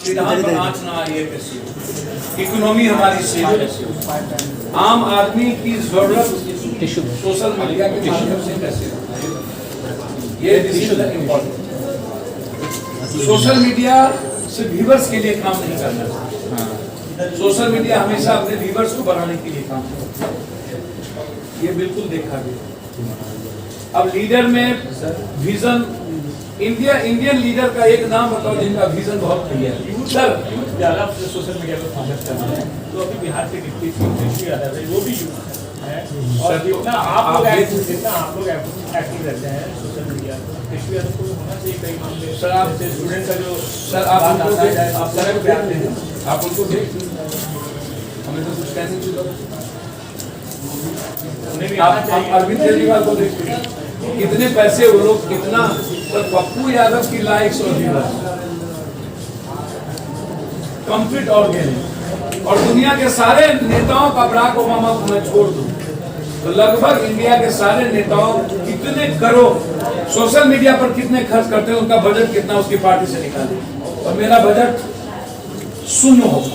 विधान पर आँच ना आए कैसे हो, इकोनॉमी हमारी सेव कैसे हो, आम आदमी की जरूरत सोशल मीडिया के माध्यम से कैसे हो, ये इम्पोर्टेंट। सोशल मीडिया सिर्फ व्यूवर्स के लिए काम नहीं करना चाहिए, सोशल मीडिया हमेशा अपने व्यूवर्स को बढ़ाने के लिए काम करता है, ये बिल्कुल देखा गया। अब लीडर में विजन, इंडियन लीडर का एक नाम बताओ जिनका विजन बहुत क्लियर है। सर ज्यादा सोशल मीडिया पर फोकस कर रहे हैं, तो अभी बिहार के डिप्टी सीएम यादव है, वो भी युवा है, और जितना आप लोग एक्टिव रहते हैं सोशल मीडिया पर, डिप्टी यादव को होना चाहिए कई मामले। सर आप स्टूडेंट का जो सर आप उनको आप उनको देख, हमें तो कुछ कहने की जरूरत उन्हें भी आप अरविंद केजरीवाल को देखिए, कितने पैसे वो लोग, कितना, पर पप्पू यादव की लाइक्स और व्यूअर्स कंप्लीट ऑर्गेनिक, और दुनिया के सारे नेताओं का बराक ओबामा को मैं छोड़ दूं तो लगभग इंडिया के सारे नेताओं कितने करोड़ सोशल मीडिया पर कितने खर्च करते हैं, उनका बजट कितना उसकी पार्टी से निकाले, और मेरा बजट शून्य होगा,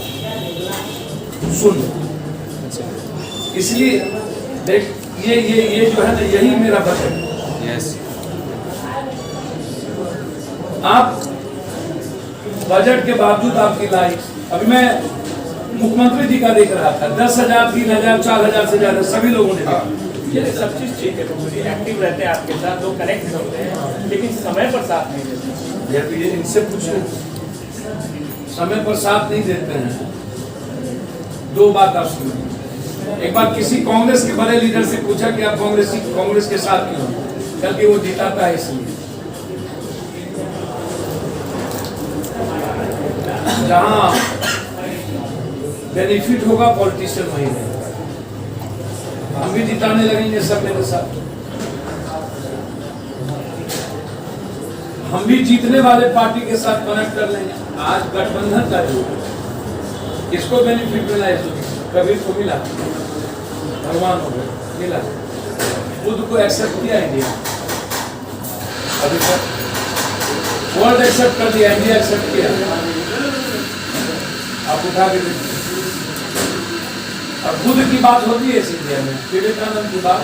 शून्य। इसलिए देख ये जो है ना, यही मेरा बजट। यस आप बजट के बावजूद आपकी लाइक्स, अभी मैं मुख्यमंत्री जी का देख रहा था, 10,000 3,000 4,000 से ज्यादा सभी लोगों ने देखा। ये सब चीज ठीक है, तो एक्टिव रहते हैं आपके साथ, लोग कनेक्ट होते हैं, लेकिन समय पर साथ नहीं देते। ये इनसे पूछो, समय पर साथ नहीं देते हैं। दो बात आप सुनो, एक बार किसी कांग्रेस के बड़े लीडर से पूछा कि आप कांग्रेस के साथ क्यों, क्योंकि वो जिताता है इसलिए। जहां बेनिफिट होगा पॉलिटिशियन वही रहेगा। हम भी जिताने लगेंगे सब मेरे साथ, हम भी जीतने वाले पार्टी के साथ कनेक्ट कर लेंगे। आज गठबंधन का जो किसको बेनिफिट मिला है, कबीर को मिला, भगवान हो गए मिला, खुद को एक्सेप्ट किया इंडिया, अभी तक वर्ल्ड एक्सेप्ट कर दिया, इंडिया एक्सेप्ट किया। आप उठा के देखिए, अब बुद्ध की बात होती है इस इंडिया में, विवेकानंद की बात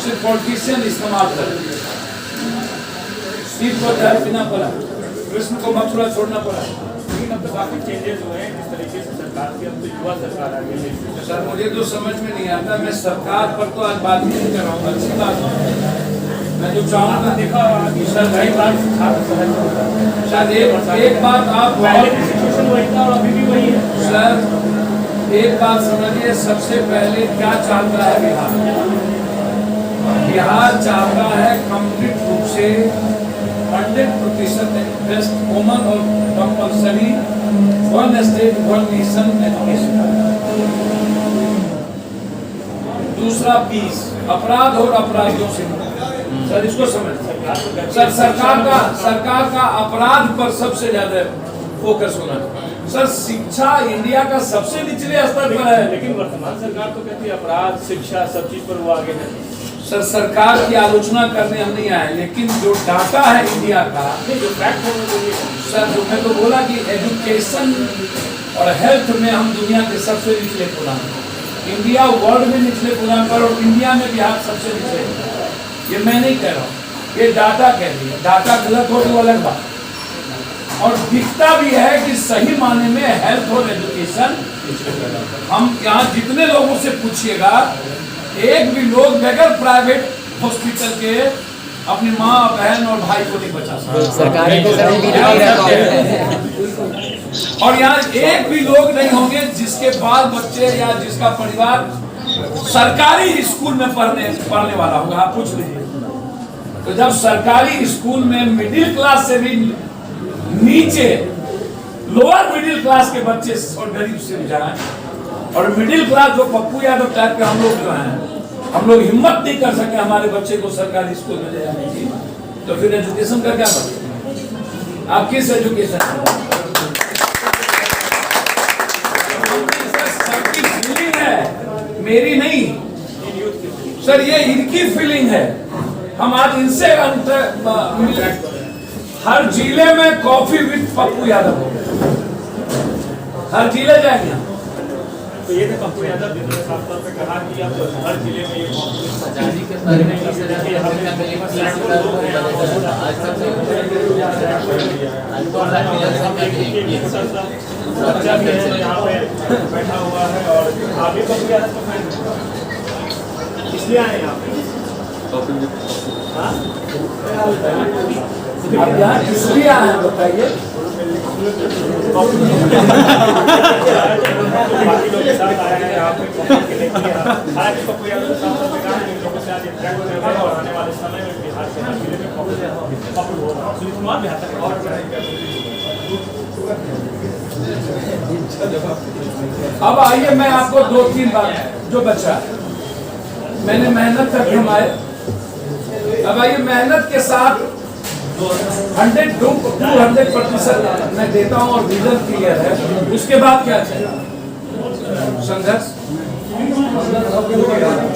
सिर्फ पॉलिटिशियन इस्तेमाल कर, सीट को पीना पड़ा, कृष्ण को मथुरा छोड़ना पड़ा। लेकिन अब तो काफी चेंजेस हुए हैं जिस तरीके से सरकार की, अब तो युवा सरकार आ गई है। सर मुझे तो समझ में नहीं आता, मैं सरकार पर तो आज बात नहीं कर रहा हूँ, अच्छी बात है, मैं जो चाहूँगा देखा सर कई बार शायद एक बात आप पहले की सिचुएशन वही था और अभी भी वही है। सर एक बात समझिए, सबसे पहले क्या चाहता है बिहार? बिहार चाहता है कंप्लीट रूप से 100% बेस्ट कॉमन और compulsory one state one nation education. दूसरा पीस, अपराध और अपराधियों से। सर इसको समझ, सर सरकार का अपराध पर सबसे ज्यादा फोकस होना। सर शिक्षा इंडिया का सबसे निचले स्तर पर है, लेकिन वर्तमान सरकार तो कहती है अपराध शिक्षा सब चीज पर वो आगे है। सर सरकार की आलोचना करने हम नहीं आए, लेकिन जो डाटा है इंडिया का, जो फैक्ट होना चाहिए। सर जो मैं तो बोला कि एजुकेशन और हेल्थ में हम दुनिया के सबसे निचले पुरान, इंडिया वर्ल्ड में निचले पुरान पर, और इंडिया में बिहार सबसे निचले। ये मैं नहीं कह रहा हूँ, ये डाटा कह रही है, डाटा गलत हो तो अलग बात, और दिखता भी है कि सही माने में हेल्थ और एजुकेशन हम यहाँ जितने लोगों से पूछिएगा, एक भी लोग बगैर प्राइवेट हॉस्पिटल के अपनी माँ बहन और भाई को नहीं बचा सकते। और यहाँ एक भी लोग नहीं होंगे जिसके बाल बच्चे या जिसका परिवार सरकारी स्कूल में पढ़ने वाला होगा। आप पूछ लीजिए, तो जब सरकारी स्कूल में मिडिल क्लास से भी नीचे लोअर मिडिल क्लास के बच्चे और गरीब से जाएं, और मिडिल क्लास जो पप्पू यादव टाइप के हम लोग जो हैं, हम लोग हिम्मत नहीं कर सके हमारे बच्चे को सरकारी स्कूल में ले जाने की, तो फिर एजुकेशन का क्या मतलब? आप किस एजुकेशन सबकी फीलिंग है, मेरी नहीं सर, ये इनकी फीलिंग है। हम आज इनसे हर जिले में कॉफी विद पप्पू यादव हो, हर जिले जाएंगे। तो ये तो पप्पू यादव जी ने साफ तौर पे कहा कि अब हर जिले में ये बच्चा भी है यहाँ पे बैठा हुआ है और आप भी पप्पू यादव को फैन इसलिए आए यहाँ पे। आप यहाँ इसलिए आए हैं बताइए? बाकी लोग के साथ आए हैं यहाँ पे हालांकि पप्पू यादव ने साफ तौर पे कहा कि लोगों से आज इंटरेक्ट कर रहे हैं और आने वाले समय में बिहार के हर जिले में पप्पू हो रहा है। सुनील कुमार बिहार तक और अब आइए मैं आपको 2-3 बात जो बचा मैंने मेहनत करके हम आए। अब आइए मेहनत के साथ 200% मैं देता हूं और विजन क्लियर है। उसके बाद क्या चाहिए? संघर्ष।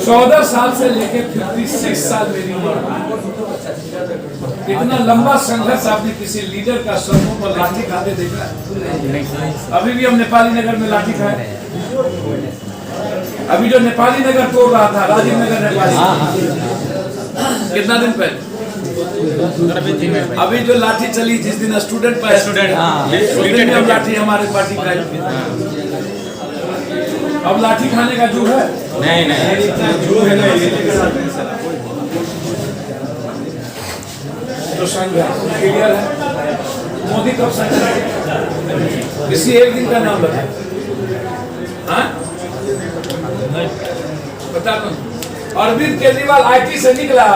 14 साल से लेके 56 साल मेरी उम्र, इतना लंबा संघर्ष आपने किसी लीडर का समूह पर लाठी खाते देखा है? अभी भी हम नेपाली नगर में लाठी खाए। अभी जो नेपाली नगर तोड़ रहा था, राजीव नगर नेपाली, कितना दिन पहले? अभी जो लाठी चली जिस दिन स्टूडेंट पर स्टूडेंट लाठी हमारे पार्टी का। अब लाठी खाने का जुग है? नहीं जुग है ना। तो संघर्ष क्लियर है। मोदी कब संघर्ष? किसी एक दिन का नाम बताए। हाँ बता दो। अरविंद केजरीवाल आईटी से निकला,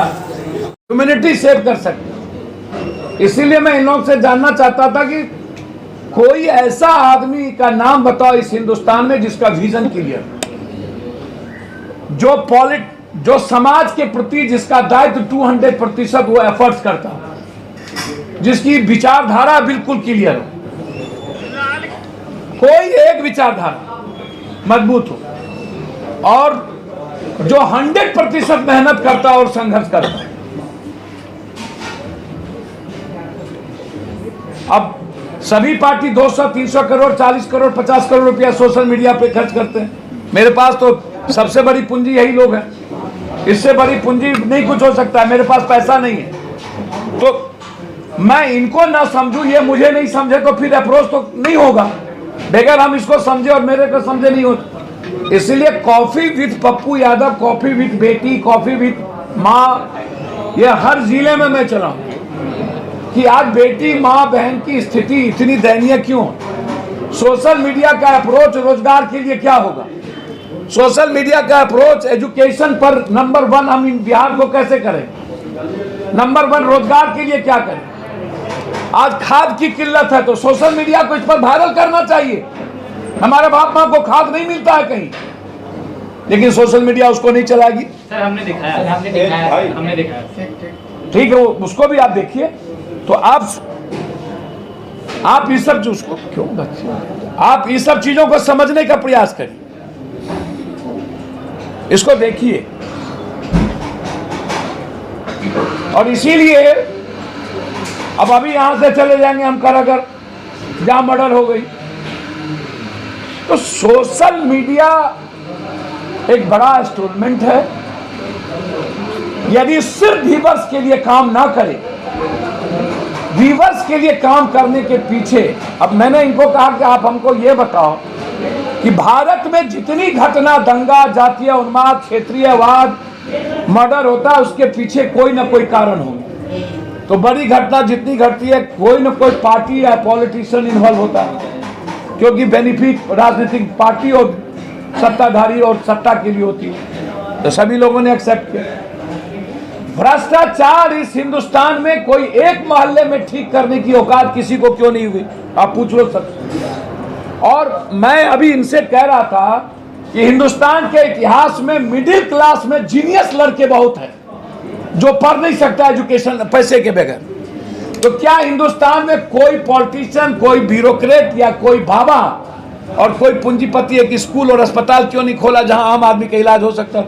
ह्यूमैनिटी सेव कर सकते। इसीलिए मैं इन लोगों से जानना चाहता था कि कोई ऐसा आदमी का नाम बताओ इस हिंदुस्तान में जिसका विजन क्लियर, जो समाज के प्रति जिसका दायित्व 200% वो एफर्ट्स करता, जिसकी विचारधारा बिल्कुल क्लियर हो, कोई एक विचारधारा मजबूत हो और जो 100% मेहनत करता और संघर्ष करता। अब सभी पार्टी 200-300 करोड़ 40 करोड़ 50 करोड़ रुपया सोशल मीडिया पे खर्च करते हैं। मेरे पास तो सबसे बड़ी पूंजी यही लोग हैं, इससे बड़ी पूंजी नहीं कुछ हो सकता है। मेरे पास पैसा नहीं है तो मैं इनको ना समझूं, ये मुझे नहीं समझे तो फिर अप्रोच तो नहीं होगा। बगैर हम इसको समझे और मेरे को समझे नहीं होता। इसलिए coffee with Pappu Yadav, coffee with बेटी, कॉफी विद माँ, ये हर जिले में मैं चला हूं कि आज बेटी माँ बहन की स्थिति इतनी दयनीय क्यों? सोशल मीडिया का अप्रोच रोजगार के लिए क्या होगा? सोशल मीडिया का अप्रोच एजुकेशन पर नंबर 1 हम इन बिहार को कैसे करें? नंबर 1 रोजगार के लिए क्या करें? आज खाद की किल्लत है तो सोशल मीडिया को इस पर वायरल करना चाहिए। हमारे बाप माँ को खाद नहीं मिलता है कहीं, लेकिन सोशल मीडिया उसको नहीं चलाएगी। सर हमने दिखाया। ठीक है, उसको भी आप देखिए। तो आप इस सब उसको क्यों बच्चे, आप इस सब चीजों को समझने का प्रयास करिए, इसको देखिए। और इसीलिए अब अभी यहां से चले जाएंगे हम करागर, जहां मर्डर हो गई। तो सोशल मीडिया एक बड़ा इंस्ट्रूमेंट है। यदि सिर्फ व्यूअर्स के लिए काम ना करे, व्यूअर्स के लिए काम करने के पीछे, अब मैंने इनको कहा कि आप हमको ये बताओ कि भारत में जितनी घटना दंगा, जातीय उन्माद, क्षेत्रीयवाद, मर्डर होता है उसके पीछे कोई ना कोई कारण होगा। तो बड़ी घटना जितनी घटती है कोई ना कोई पार्टी या पॉलिटिशियन इन्वॉल्व होता है, क्योंकि बेनिफिट राजनीतिक पार्टी और सत्ताधारी और सत्ता के लिए होती है। तो सभी लोगों ने एक्सेप्ट किया। भ्रष्टाचार इस हिंदुस्तान में कोई एक मोहल्ले में ठीक करने की औकात किसी को क्यों नहीं हुई? आप पूछ लो सब। और मैं अभी इनसे कह रहा था कि हिंदुस्तान के इतिहास में मिडिल क्लास में जीनियस लड़के बहुत हैं जो पढ़ नहीं सकता एजुकेशन पैसे के बगैर। तो क्या हिंदुस्तान में कोई पॉलिटिशियन, कोई ब्यूरोक्रेट या कोई बाबा और कोई पूंजीपति एक स्कूल और अस्पताल क्यों नहीं खोला जहां आम आदमी का इलाज हो सकता?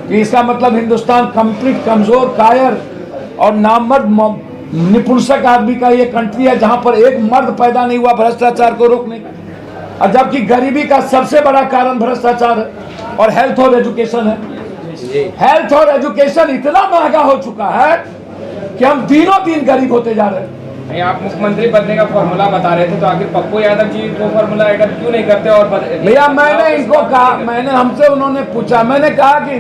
कि इसका मतलब हिंदुस्तान कंप्लीट कमजोर, कायर और नामर्द निपुंसक आदमी का ये कंट्री है जहां पर एक मर्द पैदा नहीं हुआ भ्रष्टाचार को रोकने का, और जबकि गरीबी का सबसे बड़ा कारण भ्रष्टाचार है और हेल्थ और एजुकेशन है। हेल्थ और एजुकेशन इतना महंगा हो चुका है कि हम दिनों दिन गरीब होते जा रहे हैं। नहीं, आप मुख्यमंत्री बनने का फॉर्मूला बता रहे थे, तो आखिर पप्पू यादव जी वो फॉर्मूला ऐड क्यों नहीं करते? और भैया मैंने इनको कहा, मैंने हमसे उन्होंने पूछा, मैंने कहा कि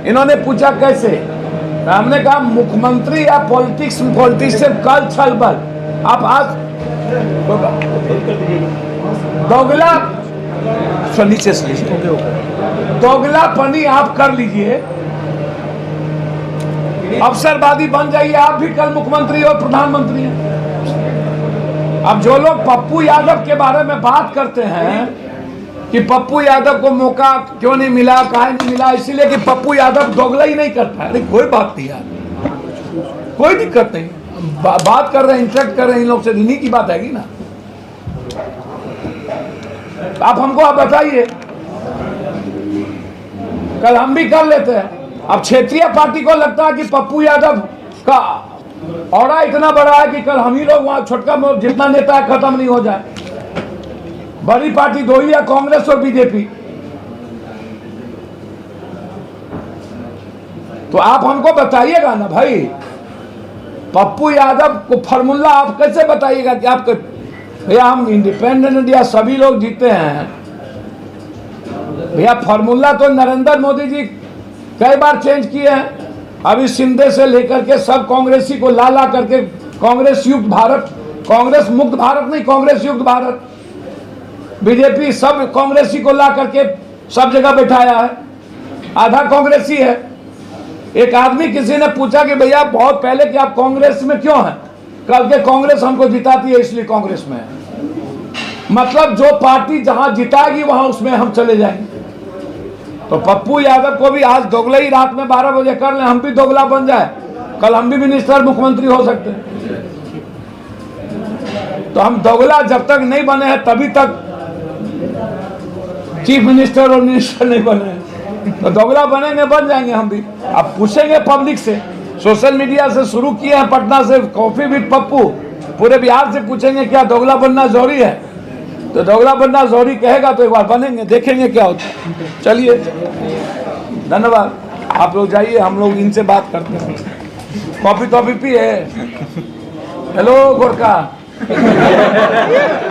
इन्होंने पूछा कैसे, हमने कहा मुख्यमंत्री या पॉलिटिक्स से कल छल बल, आप आज दोगला नीचे से दोगलापनी आप कर लीजिए, अवसरवादी बन जाइए, आप भी कल मुख्यमंत्री और प्रधानमंत्री हैं। अब जो लोग पप्पू यादव के बारे में बात करते हैं कि पप्पू यादव को मौका क्यों नहीं मिला, काहे नहीं मिला, इसीलिए कि पप्पू यादव दोगला ही नहीं कर पाया। कोई बात नहीं यार, कोई दिक्कत नहीं, बात कर रहे हैं, इंटरेक्ट कर रहे हैं इन लोग से, इन्हीं की बात हैगी ना। आप हमको आप बताइए, कल हम भी कर लेते हैं। अब क्षेत्रीय पार्टी को लगता है कि पप्पू यादव का औरा इतना बड़ा है कि कल हम ही लोग वहां छोटका जितना नेता है खत्म नहीं हो जाए। बड़ी पार्टी दो ही है, कांग्रेस और बीजेपी। तो आप हमको बताइएगा ना भाई, पप्पू यादव को फॉर्मूला आप कैसे बताइएगा कि आप भैया हम इंडिपेंडेंट इंडिया सभी लोग जीते हैं भैया। फॉर्मूला तो नरेंद्र मोदी जी कई बार चेंज किए हैं, अभी शिंदे से लेकर के सब कांग्रेसी को ला ला करके कांग्रेस युक्त भारत, कांग्रेस मुक्त भारत नहीं, कांग्रेस युक्त भारत, बीजेपी सब कांग्रेसी को ला करके सब जगह बैठाया है, आधा कांग्रेसी है। एक आदमी किसी ने पूछा कि भैया बहुत पहले कि आप कांग्रेस में क्यों हैं, कल के कांग्रेस हमको जिताती है इसलिए कांग्रेस में है। मतलब जो पार्टी जहां जिताएगी वहां उसमें हम चले जाएंगे। तो पप्पू यादव को भी आज दोगला ही रात में 12 बजे कर लें, हम भी दोगला बन जाए, कल हम भी मिनिस्टर मुख्यमंत्री हो सकते हैं। तो हम दोगला जब तक नहीं बने हैं तभी तक चीफ मिनिस्टर और मिनिस्टर नहीं बने हैं, तो दोगला बनेंगे, बन जाएंगे हम भी। अब पूछेंगे पब्लिक से, सोशल मीडिया से शुरू किए हैं पटना से कॉफी विद पप्पू, पूरे बिहार से पूछेंगे क्या दोगला बनना जरूरी है, तो दोगला बनना जरूरी कहेगा तो एक बार बनेंगे, देखेंगे क्या होता है। चलिए धन्यवाद, आप लोग जाइए, हम लोग इनसे बात करते हैं। कॉफी टॉफी पिए? हेलो गोरका।